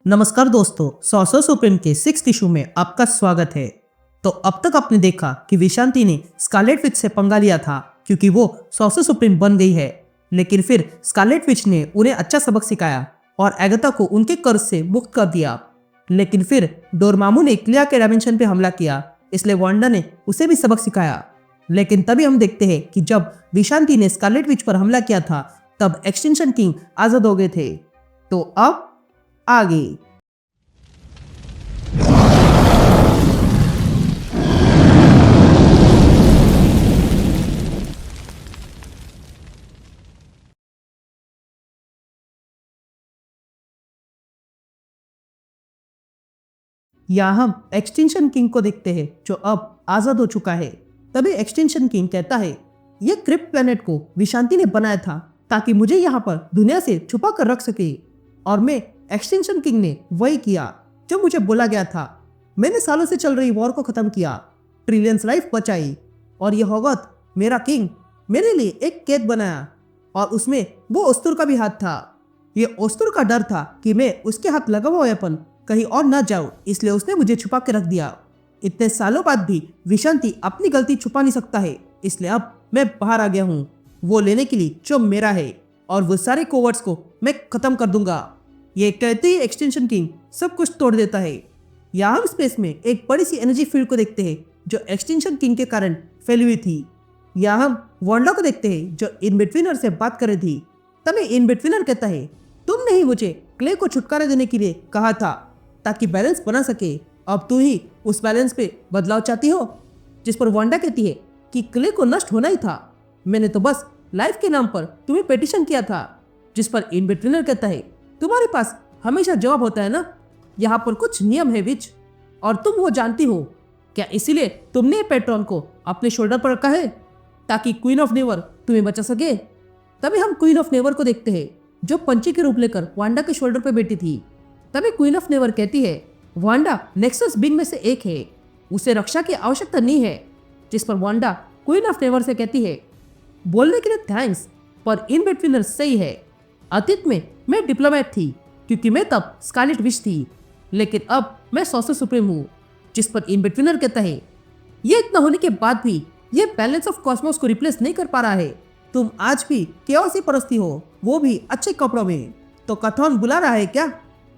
नमस्कार दोस्तों, sorcerer supreme के 6th इशू में आपका स्वागत है। तो अब तक आपने देखा कि विशांति ने स्कारलेट विच से पंगा लिया था क्योंकि वो सॉर्सर सुप्रीम बन गई है, लेकिन फिर स्कारलेट विच ने उन्हें अच्छा सबक सिखाया और एगाथा को उनके कर्ज से मुक्त कर दिया। लेकिन फिर डोरमामू ने क्लिया के डायमेंशन पे हमला किया, इसलिए वांडा ने उसे भी सबक सिखाया। लेकिन तभी हम देखते हैं कि जब विशांति ने स्कारलेट विच पर हमला किया था तब एक्सटेंशन किंग आजाद हो गए थे। तो अब आगे यहाँ हम एक्सटेंशन किंग को देखते हैं जो अब आजाद हो चुका है। तभी एक्सटेंशन किंग कहता है, यह क्रिप्ट प्लेनेट को विशांति ने बनाया था ताकि मुझे यहाँ पर दुनिया से छुपा कर रख सके, और मैं एक्सटेंशन किंग ने वही किया जो मुझे बोला गया था। मैंने सालों से चल रही वॉर को खत्म किया, ट्रिलियंस लाइफ बचाई, और यह होगत मेरा किंग मेरे लिए एक कैद बनाया, और उसमें वो ओस्तुर का भी हाथ था। ये ओस्तुर का डर था कि मैं उसके हाथ लगा हुआ वेपन कहीं और ना जाऊं, इसलिए उसने मुझे छुपा के रख दिया। इतने सालों बाद भी विशांति अपनी गलती छुपा नहीं सकता है, इसलिए अब मैं बाहर आ गया हूँ वो लेने के लिए जो मेरा है, और वो सारे कोवर्ट्स को मैं खत्म कर दूंगा। ये कहते ही एक्सटेंशन किंग सब कुछ तोड़ देता है। यहाँ हम स्पेस में एक बड़ी सी एनर्जी फील्ड को देखते हैं जो एक्सटेंशन किंग के कारण फैली हुई थी। यहाँ हम वांडा को देखते हैं जो इन बिटवीनर से बात कर रही थी। तभी इन बिटवीनर कहता है, तुमने ही मुझे क्ले को छुटकारा देने के लिए कहा था ताकि बैलेंस बना सके, अब तू ही उस बैलेंस पे बदलाव चाहती हो। जिस पर वांडा कहती है कि क्ले को नष्ट होना ही था, मैंने तो बस लाइफ के नाम पर तुम्हें पेटिशन किया था। जिस पर इन बिटवीनर कहता है, तुम्हारे पास हमेशा जवाब होता है ना, यहाँ पर कुछ नियम है विच, और तुम वो जानती हो क्या, इसीलिए तुमने पेट्रॉन को अपने शोल्डर पर रखा है ताकि क्वीन ऑफ नेवर तुम्हें बचा सके। तभी हम क्वीन ऑफ नेवर को देखते हैं जो पंछी के रूप लेकर वांडा के शोल्डर पर बैठी थी। तभी क्वीन ऑफ नेवर कहती है, वांडा नेक्सस बीइंग में से एक है, उसे रक्षा की आवश्यकता नहीं है। जिस पर Wanda queen of never say कहती है, बोलने के लिए थैंक्स, पर इन बिटवीनर सही है। अतीत में मैं डिप्लोमेट थी क्योंकि मैं तब स्कारलेट विच थी, लेकिन अब मैं सॉर्सर सुप्रीम हूँ। जिस पर इन बिटवीनर कहता है, ये इतना होने के बाद भी ये बैलेंस ऑफ कॉस्मोस को रिप्लेस नहीं कर पा रहा है। तुम आज भी केओस ही परस्ती हो, वो भी अच्छे कपड़ों में। तो कथॉन बुला रहा है क्या?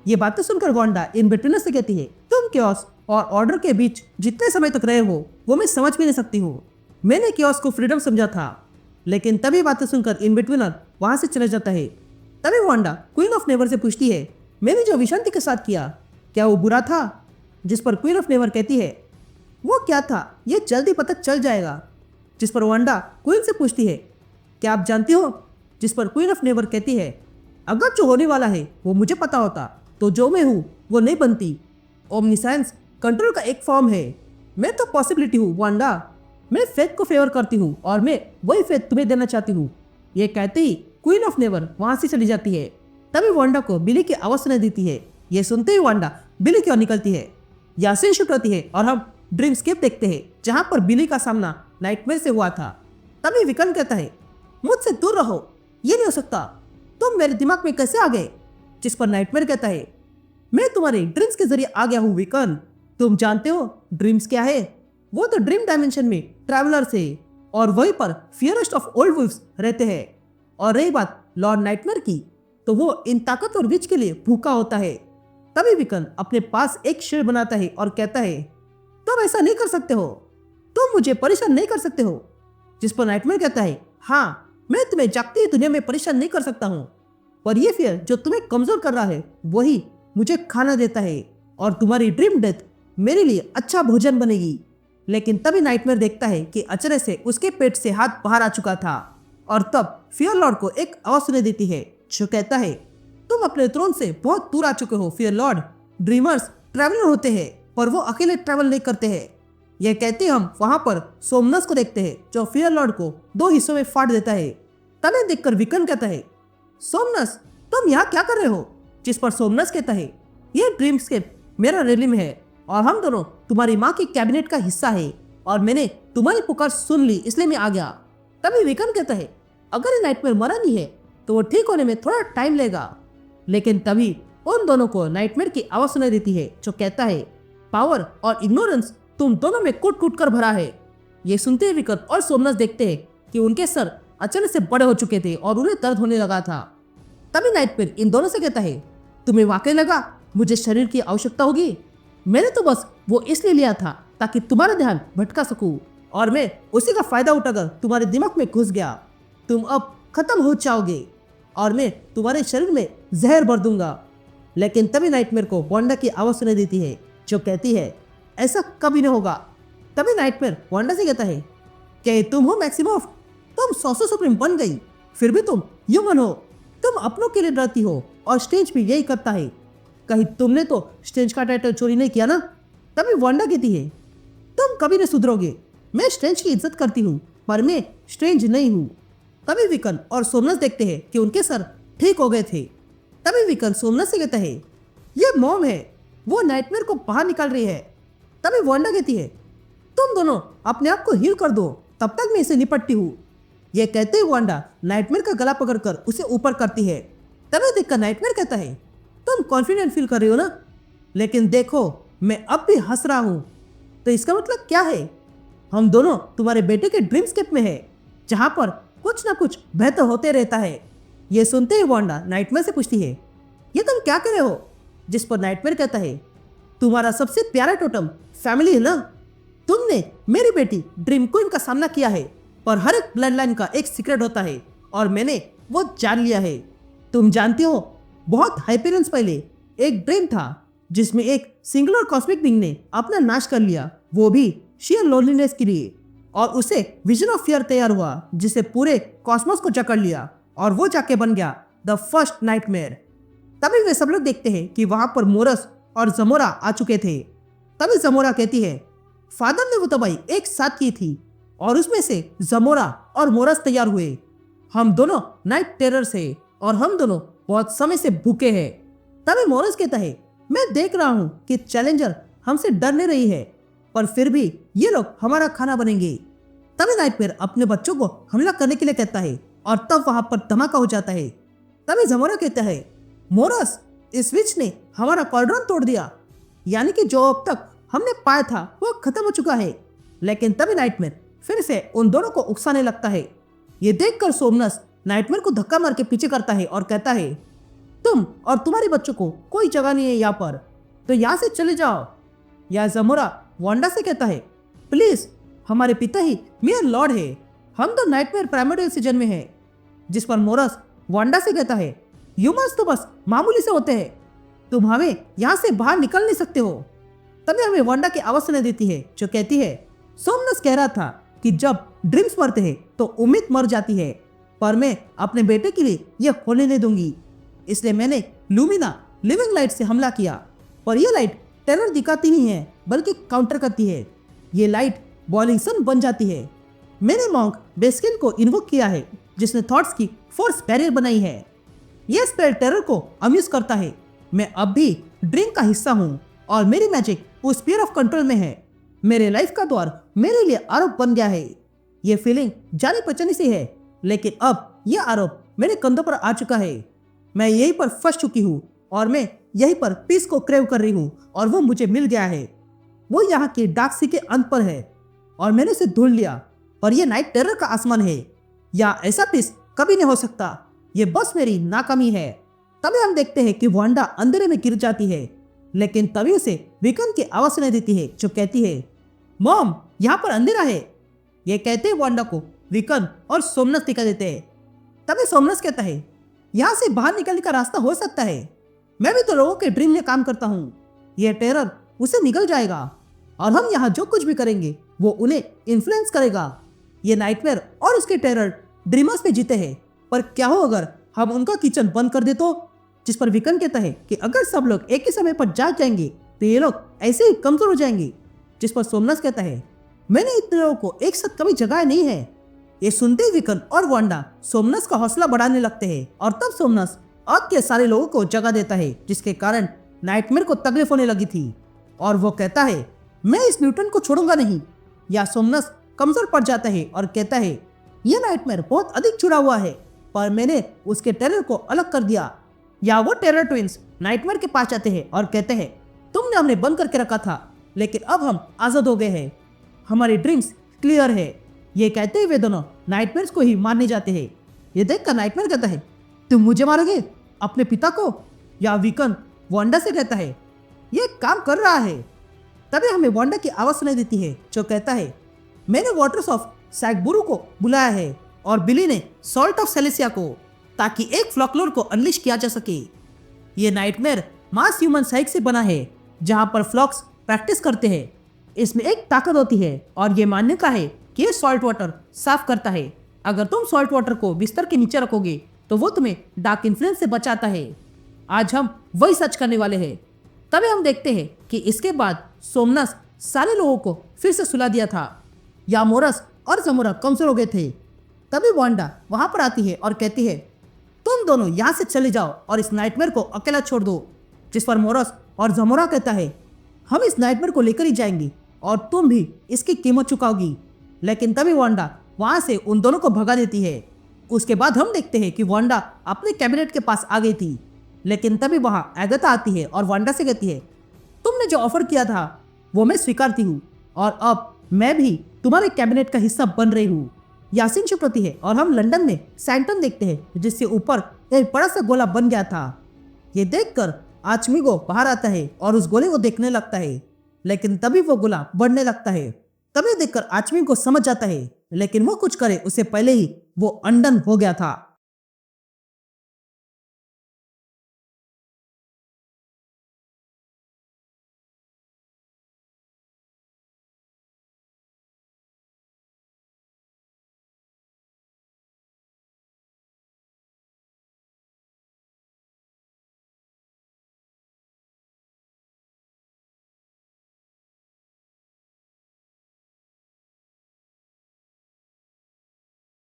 ये बातें सुनकर वांडा इन बिटवीनर से कहती है, तुम केओस और ऑर्डर के बीच जितने समय तक रहे हो वो मैं समझ भी नहीं सकती हूँ। मैंने केओस को फ्रीडम समझा था। लेकिन तभी बातें सुनकर इन बिटवीनर वहां से चले जाता है। तभी Wanda queen of never say पूछती है, मैंने जो विशांति के साथ किया क्या वो बुरा था? जिस पर क्वीन ऑफ नेवर कहती है, वो क्या था ये जल्दी पता चल जाएगा। जिस पर वांडा क्वीन से पूछती है, क्या आप जानती हो? जिस पर क्वीन ऑफ नेवर कहती है, अगर जो होने वाला है वो मुझे पता होता तो जो मैं हूँ वो नहीं बनती। ओमनिसाइंस कंट्रोल का एक फॉर्म है, मैं तो पॉसिबिलिटी हूँ वांडा। मैं फेथ को फेवर करती हूँ और मैं वही फेथ तुम्हें देना चाहती हूँ। ये कहते ही क्वीन ऑफ नेवर वहां से चली जाती है। तभी वांडा को बिली की आवाज सुनाई देती है। ये सुनते ही वांडा बिली की ओर निकलती है। यासीन शूट होती है और हम ड्रीमस्केप देखते हैं जहां पर बिली का सामना नाइटमेयर से हुआ था। तभी विकन कहता है, मुझसे दूर रहो, ये नहीं हो सकता, तुम मेरे दिमाग में कैसे आ गए? जिस पर नाइटमेयर कहता है, मैं तुम्हारे ड्रीम्स के जरिए आ गया हूँ विकन। तुम जानते हो ड्रीम्स क्या है? वो तो ड्रीम डायमेंशन में ट्रैवलर्स है और वहीं पर फियरेस्ट ऑफ ओल्ड वुल्व्स रहते हैं। और रही बात लॉर्ड नाइटमेयर की, तो वो इन ताकतवर विच के लिए भूखा होता है। तभी विकन अपने पास एक शेर बनाता है और कहता है, तुम ऐसा नहीं कर सकते हो, तुम मुझे परेशान नहीं कर सकते हो। जिस पर नाइटमेयर कहता है, हाँ मैं तुम्हें जागती हुई दुनिया में परेशान नहीं कर सकता हूँ, पर यह फियर जो तुम्हें कमजोर कर रहा है वही मुझे खाना देता है, और तुम्हारी ड्रीम डेथ मेरे लिए अच्छा भोजन बनेगी। लेकिन तभी नाइटमेयर देखता है कि अचानक से उसके पेट से हाथ बाहर आ चुका था, और तब फियर लॉर्ड को एक आवाज सुनाई देती है जो कहता है, तुम अपने थ्रोन से बहुत दूर आ चुके हो फियर लॉर्ड। ड्रीमर्स ट्रैवलर होते हैं पर वो अकेले ट्रैवल नहीं करते हैं। यह कहते हम वहां पर सोमनस को देखते हैं जो फियर लॉर्ड को दो हिस्सों में फाड़ देता है। तभी देखकर विकन कहता है, सोमनस तुम यहाँ क्या कर रहे हो? जिस पर सोमनस कहता है, ये ड्रीमस्केप मेरा रेलिम है और हम दोनों तुम्हारी माँ की कैबिनेट का हिस्सा है, और मैंने तुम्हारी पुकार सुन ली इसलिए मैं आ गया। तभी विकन कहता है, अगर ये नाइटमेयर मरा नहीं है तो वो ठीक होने में थोड़ा टाइम लेगा। लेकिन तभी उन दोनों को नाइटमेयर की आवाज सुनाई देती है जो कहता है, पावर और इग्नोरेंस तुम दोनों में कूट कूट कर भरा है। ये सुनते ही विकन और सोमनाथ देखते हैं कि उनके सर अचानक से बड़े हो चुके थे और उन्हें दर्द होने लगा था। तभी नाइटमेयर इन दोनों से कहता है, तुम्हें वाकई लगा मुझे शरीर की आवश्यकता होगी? मैंने तो बस वो इसलिए लिया था ताकि तुम्हारा ध्यान भटका सकूं और मैं उसी का फायदा उठाकर तुम्हारे दिमाग में घुस गया। तुम अब खत्म हो जाओगे और मैं तुम्हारे शरीर में जहर भर दूंगा। लेकिन तभी नाइटमेयर को वांडा की आवाज सुनाई देती है जो कहती है, ऐसा कभी नहीं होगा। तभी नाइटमेयर वांडा से कहता है, क्या तुम हो मैक्सिमोफ? तुम सॉर्सर सुप्रीम बन गई, फिर भी तुम ह्यूमन हो। तुम अपनों के लिए डरती हो और स्ट्रेंज भी यही करता है। कहीं तुमने तो स्ट्रेंज का टाइटल चोरी नहीं किया ना? तभी वांडा कहती है, तुम कभी नहीं सुधरोगे। मैं स्ट्रेंज की इज्जत करती हूँ पर मैं स्ट्रेंज नहीं हूँ। तभी विकन और सोमनाथ देखते हैं कि उनके सर ठीक हो गए थे। तभी विकन सोमनाथ से कहता है, ये मॉम है, वो नाइटमेयर को बाहर निकाल रही है। तभी वांडा कहती है, तुम दोनों अपने आप को हील कर दो, तब तक मैं इसे निपटती हूँ। ये कहते ही वांडा नाइटमेयर का गला पकड़कर उसे ऊपर करती है। तभी देखकर नाइटमेयर कहता है, तुम कॉन्फिडेंट फील कर रही हो ना? लेकिन देखो मैं अब भी हंस रहा हूँ, तो इसका मतलब क्या है? हम दोनों तुम्हारे बेटे के ड्रीमस्केप में है जहाँ पर कुछ ना कुछ बेहतर होते रहता है। ये सुनते ही वांडा नाइटमेयर से पूछती है, ये तुम क्या कर रहे हो? जिस पर नाइटमेयर कहता है, तुम्हारा सबसे प्यारा टोटम फैमिली है ना? तुमने मेरी बेटी ड्रीम क्वीन का सामना किया है, पर हर एक ब्लड लाइन का एक सीक्रेट होता है और मैंने वो जान लिया है। तुम जानती हो, बहुत हाइपेरियंस पहले एक ड्रीम था जिसमें एक सिंगुलर कॉस्मिक बीइंग ने अपना नाश कर लिया, वो भी शेयर लोनलीनेस के लिए, और उसे विजन ऑफ फियर तैयार हुआ जिसे पूरे कॉस्मोस को जकड़ लिया और वो जाके बन गया द फर्स्ट नाइटमेयर। तभी वे सब लोग देखते हैं कि वहां पर मोरस और जमोरा आ चुके थे। तभी जमोरा कहती है, फादर ने वो तबाही एक साथ की थी और उसमें से जमोरा और मोरस तैयार हुए। हम दोनों नाइट टेरर से और हम दोनों बहुत समय से भूखे हैं। तभी मोरस कहता है, मैं देख रहा हूं कि चैलेंजर हमसे डर नहीं रही है, पर फिर भी ये लोग हमारा खाना बनेंगे। तभी नाइटमेयर अपने बच्चों को हमला करने के लिए कहता है और तब वहां पर धमाका हो जाता है। तभी जमोरा कहता है, मोरस, इस स्विच ने हमारा कॉर्डन तोड़ दिया, यानी कि जो अब तक हमने पाया था वो खत्म हो चुका है। लेकिन तभी नाइटमेयर फिर से उन दोनों को उकसाने लगता है। ये देखकर सोमनाथ नाइटमेयर को धक्का मार के पीछे करता है और कहता है, तुम और तुम्हारे बच्चों को कोई जगह नहीं है यहाँ पर, तो यहाँ से चले जाओ। या जमोरा वांडा से कहता है, प्लीज, हमारे पिता ही मेयर लॉर्ड है, हम तो नाइटमेयर प्राइमोर्डियल से जन्मे हैं। जिस पर मोरस वांडा से कहता है, ह्यूमंस तो बस मामूली से होते हैं, तुम हमें यहाँ से बाहर निकल नहीं सकते हो। तभी हमें वांडा की आवाज सुनाई देती है जो कहती है, सोमनाथ कह रहा था कि जब ड्रीम्स मरते हैं तो उम्मीद मर जाती है, पर मैं अपने बेटे के लिए यह होने नहीं दूंगी। इसलिए मैंने लूमिना लिविंग लाइट से हमला किया, पर यह लाइट टेरर दिखाती नहीं है बल्कि काउंटर करती है। ये लाइट बॉइलिंग सन बन जाती है। मैंने मॉन्क बेस्किन को इन्वोक किया है जिसने थॉट्स की फोर्स बैरियर बनाई है। यह स्पेल टेरर को अम्यूज करता है। मैं अब भी ड्रीम का हिस्सा हूँ और मेरी मैजिक उस स्फीयर ऑफ कंट्रोल में है। मेरे लाइफ का द्वार मेरे लिए आरोप बन गया है। ये फीलिंग जानी पहचानी सी है, लेकिन अब यह आरोप मेरे कंधों पर आ चुका है। मैं यहीं पर फंस चुकी हूँ और मैं यहीं पर पीस को क्रेव कर रही हूँ और वो मुझे मिल गया है। वो यहाँ के डार्क सी के अंत पर है और मैंने उसे ढूंढ लिया, और ये नाइट टेरर का आसमान है। या ऐसा पीस कभी नहीं हो सकता, ये बस मेरी नाकामी है। तभी हम देखते हैं कि वांडा अंधेरे में गिर जाती है, लेकिन तभी उसे विकन की आवाज सुनाई देती है जो कहती है, मॉम, यहाँ पर अंधेरा है। ये कहते ही वांडा को विकन और सोमनाथ दिखा देते हैं। तभी सोमनाथ कहता है, यहाँ से बाहर निकलने का रास्ता हो सकता है। मैं भी तो लोगों के ड्रीम में काम करता हूँ। यह टेरर उसे निकल जाएगा और हम यहाँ जो कुछ भी करेंगे वो उन्हें इन्फ्लुएंस करेगा। ये नाइटमेयर और उसके टेरर ड्रीमर्स पे जीते हैं, पर क्या हो अगर हम उनका किचन बंद कर दे तो? जिस पर विकन कहता है कि अगर सब लोग एक ही समय पर जाग जाएंगे तो ये लोग ऐसे ही कमजोर हो जाएंगे। जिस पर सोमनाथ कहता है, मैंने इतने लोगों को एक साथ कभी जगाया नहीं है। ये सुनते ही विकन और वांडा सोमनाथ का हौसला बढ़ाने लगते हैं और तब सोमनाथ आग के सारे लोगों को जगा देता है, जिसके कारण नाइटमेयर को तकलीफ होने लगी थी और वो कहता है, मैं इस न्यूटन को छोड़ूंगा नहीं। या सोमनाथ कमजोर पड़ जाता है और कहता है, यह नाइटमेयर बहुत अधिक छुड़ा हुआ है, पर मैंने उसके टेरर को अलग कर दिया। या वो टेरर ट्विंस नाइटमेयर के पास जाते हैं और कहते हैं, तुमने हमें बंद करके रखा था, लेकिन अब हम आजाद हो गए हैं, हमारी ड्रीम्स क्लियर है। ये कहते हुए दोनों नाइटमेयर्स को ही मारने जाते हैं। ये देखकर नाइटमेयर कहता है, तुम मुझे मारोगे, अपने पिता को? या वीकन वांडा से कहता है, ये काम कर रहा है। तभी हमें वांडा की आवाज सुनाई देती है जो कहता है, मैंने वाटर्स ऑफ सैगबुरु को बुलाया है और बिली ने सॉल्ट ऑफ सेलेसिया को, ताकि एक फ्लॉकलोर को अनलिश किया जा सके। ये नाइटमेयर मास ह्यूमन साइक से बना है जहां पर फ्लॉक्स प्रैक्टिस करते हैं। इसमें एक ताकत होती है और ये मानने का है कि ये सॉल्ट वाटर साफ करता है। अगर तुम सॉल्ट वाटर को बिस्तर के नीचे रखोगे तो वो तुम्हें डार्क इन्फ्लुएंस से बचाता है। आज हम वही सच करने वाले हैं। तभी हम देखते हैं कि इसके बाद सोमनस सारे लोगों को फिर से सुला दिया था। यामोरस और जमोरा कमजोर हो गए थे। तभी वांडा वहां पर आती है और कहती है, तुम दोनों यहाँ से चले जाओ और इस नाइटमेयर को अकेला छोड़ दो। जिस पर मोरस और जमोरा कहता है, हम इस नाइटमेयर को लेकर ही जाएंगे और तुम भी इसकी कीमत चुकाओगी। लेकिन तभी वांडा वहां से उन दोनों को भगा देती है। उसके बाद हम देखते हैं कि वांडा अपने कैबिनेट के पास आ गई थी। लेकिन तभी वहां एगाथा आती है और वांडा से कहती है, तुमने जो ऑफर किया था वो मैं स्वीकारती हूँ और अब मैं भी तुम्हारे कैबिनेट का हिस्सा बन रही हूँ। यासीन चुप होती है और हम लंदन में सैंटन देखते हैं जिसके ऊपर एक बड़ा सा गोला बन गया था। ये देखकर आचमीगो बाहर आता है और उस गोले को देखने लगता है, लेकिन तभी वो गोला बढ़ने लगता है। तभी देखकर आचमी को समझ जाता है, लेकिन वो कुछ करे उससे पहले ही वो अनडन हो गया था।